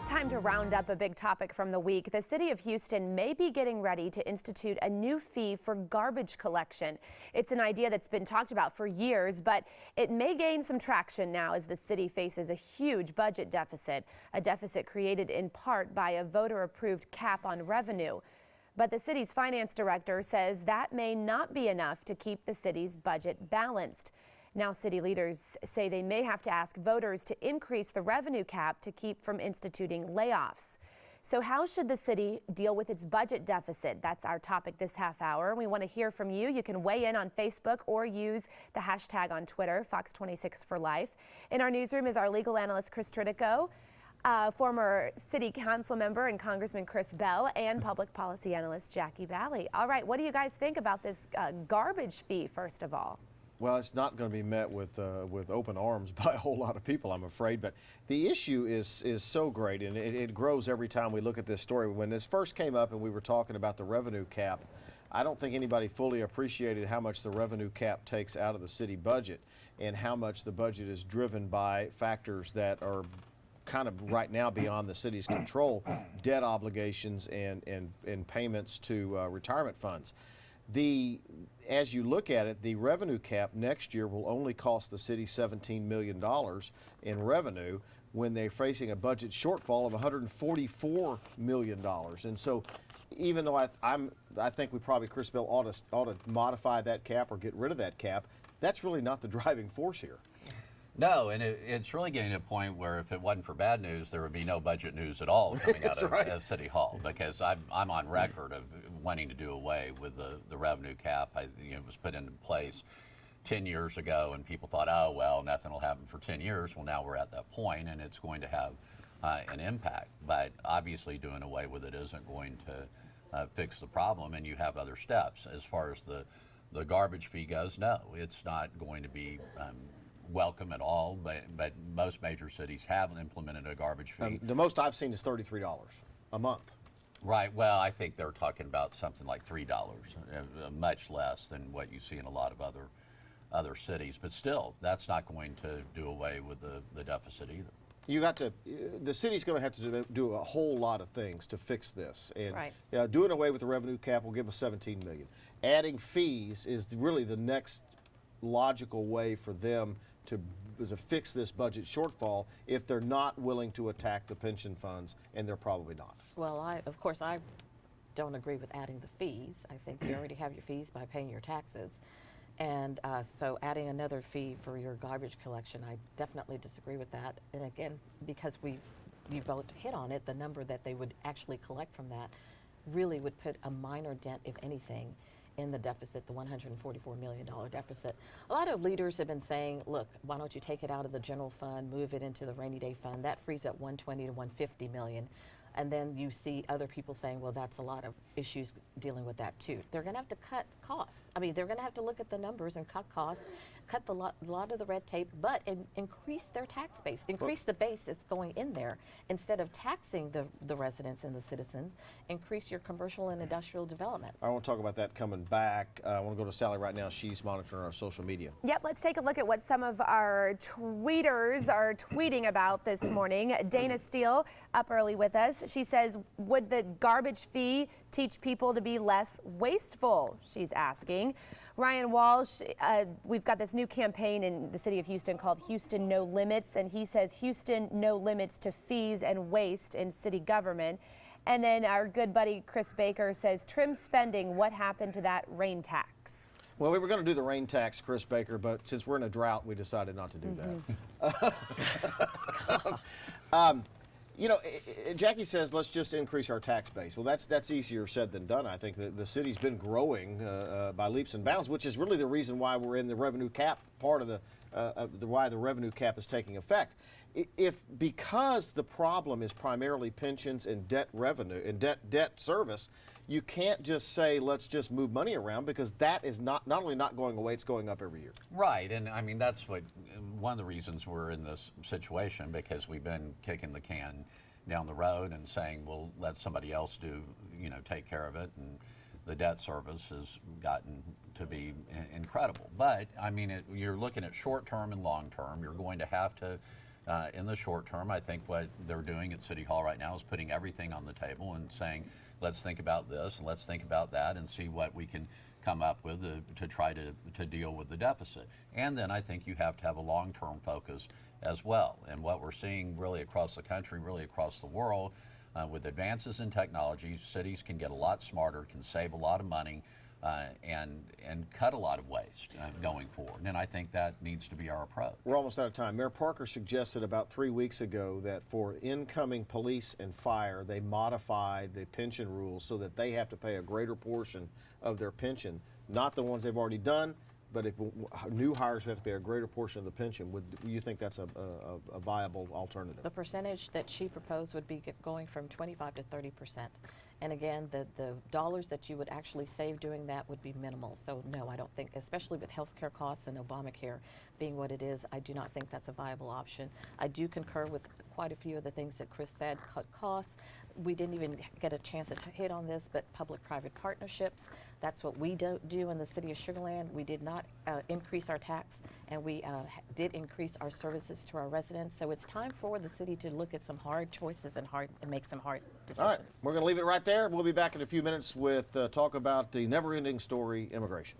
Time to round up a big topic from the week. The city of Houston may be getting ready to institute a new fee for garbage collection. It's an idea that's been talked about for years, but it may gain some traction now as the city faces a huge budget deficit, a deficit created in part by a voter-approved cap on revenue. But the city's finance director says that may not be enough to keep the city's budget balanced. Now, city leaders say they may have to ask voters to increase the revenue cap to keep from instituting layoffs. So how should the city deal with its budget deficit? That's our topic this half hour. We want to hear from you. You can weigh in on Facebook or use the hashtag on Twitter, Fox26 for Life. In our newsroom is our legal analyst, Chris Tritico, former city council member and Congressman Chris Bell, and public policy analyst Jackie Bally. All right, what do you guys think about this garbage fee, first of all? Well, it's not going to be met with open arms by a whole lot of people, I'm afraid. But the issue is so great, and it grows every time we look at this story. When this first came up and we were talking about the revenue cap, I don't think anybody fully appreciated how much the revenue cap takes out of the city budget and how much the budget is driven by factors that are kind of right now beyond the city's control, debt obligations and payments to retirement funds. As you look at it, the revenue cap next year will only cost the city $17 million in revenue when they're facing a budget shortfall of $144 million. And so even though I think we probably, Chris Bell, ought to modify that cap or get rid of that cap, that's really not the driving force here. No, and it's really getting to a point where if it wasn't for bad news, there would be no budget news at all coming out of City Hall, because I'm on record of wanting to do away with the revenue cap. It was put into place 10 years ago, and people thought, oh, well, nothing will happen for 10 years. Well, now we're at that point, and it's going to have an impact. But obviously doing away with it isn't going to fix the problem, and you have other steps. As far as the garbage fee goes, no, it's not going to be welcome at all, but most major cities have implemented a garbage fee. The most I've seen is $33 a month. Right. Well, I think they're talking about something like $3, much less than what you see in a lot of other cities. But still, that's not going to do away with the deficit either. The city's going to have to do a whole lot of things to fix this. And right. Doing away with the revenue cap will give us $17 million. Adding fees is really the next logical way for them to fix this budget shortfall if they're not willing to attack the pension funds, and they're probably not. Well, of course, I don't agree with adding the fees. I think you already have your fees by paying your taxes. And so adding another fee for your garbage collection, I definitely disagree with that. And again, because you both hit on it, the number that they would actually collect from that really would put a minor dent, if anything, in the deficit, the $144 million deficit. A lot of leaders have been saying, look, why don't you take it out of the general fund, move it into the rainy day fund? That frees up $120 to $150 million. And then you see other people saying, well, that's a lot of issues dealing with that too. They're going to have to cut costs. I mean, they're going to have to look at the numbers and cut costs, cut a lot of the red tape, but increase their tax base, increase the base that's going in there. Instead of taxing the residents and the citizens, increase your commercial and industrial development. I want to talk about that coming back. I want to go to Sally right now. She's monitoring our social media. Yep, let's take a look at what some of our tweeters are tweeting about this morning. Dana Steele, up early with us. She says, would the garbage fee teach people to be less wasteful? She's asking. Ryan Walsh, we've got this new campaign in the city of Houston called Houston No Limits, and he says Houston no limits to fees and waste in city government. And then our good buddy Chris Baker says, trim spending, what happened to that rain tax? Well, we were going to do the rain tax, Chris Baker, but since we're in a drought, we decided not to do that. You know, Jackie says, let's just increase our tax base. Well, that's easier said than done. I think the city's been growing by leaps and bounds, which is really the reason why we're in the revenue cap part of why the revenue cap is taking effect. Because the problem is primarily pensions and debt revenue and debt service, you can't just say let's just move money around, because that is not only not going away, it's going up every year. Right, and I mean that's one of the reasons we're in this situation, because we've been kicking the can down the road and saying, well, let somebody else take care of it, and the debt service has gotten to be incredible. But I mean, you're looking at short term and long term. You're going to have to In the short term, I think what they're doing at City Hall right now is putting everything on the table and saying, let's think about this and let's think about that and see what we can come up with to try to deal with the deficit. And then I think you have to have a long-term focus as well. And what we're seeing really across the country, really across the world, with advances in technology, cities can get a lot smarter, can save a lot of money, and cut a lot of waste going forward. And I think that needs to be our approach. We're almost out of time. Mayor Parker suggested about 3 weeks ago that for incoming police and fire, they modified the pension rules so that they have to pay a greater portion of their pension, not the ones they've already done, but if new hires have to pay a greater portion of the pension. Would you think that's a viable alternative? The percentage that she proposed would be going from 25 to 30%. And again, the dollars that you would actually save doing that would be minimal. So no, I don't think, especially with healthcare costs and Obamacare being what it is, I do not think that's a viable option. I do concur with quite a few of the things that Chris said, cut costs. We didn't even get a chance to hit on this, but public-private partnerships, that's what we do in the city of Sugar Land. We did not increase our tax, and we did increase our services to our residents. So it's time for the city to look at some hard choices and make some hard decisions. All right, we're going to leave it right there. We'll be back in a few minutes with talk about the never-ending story, immigration.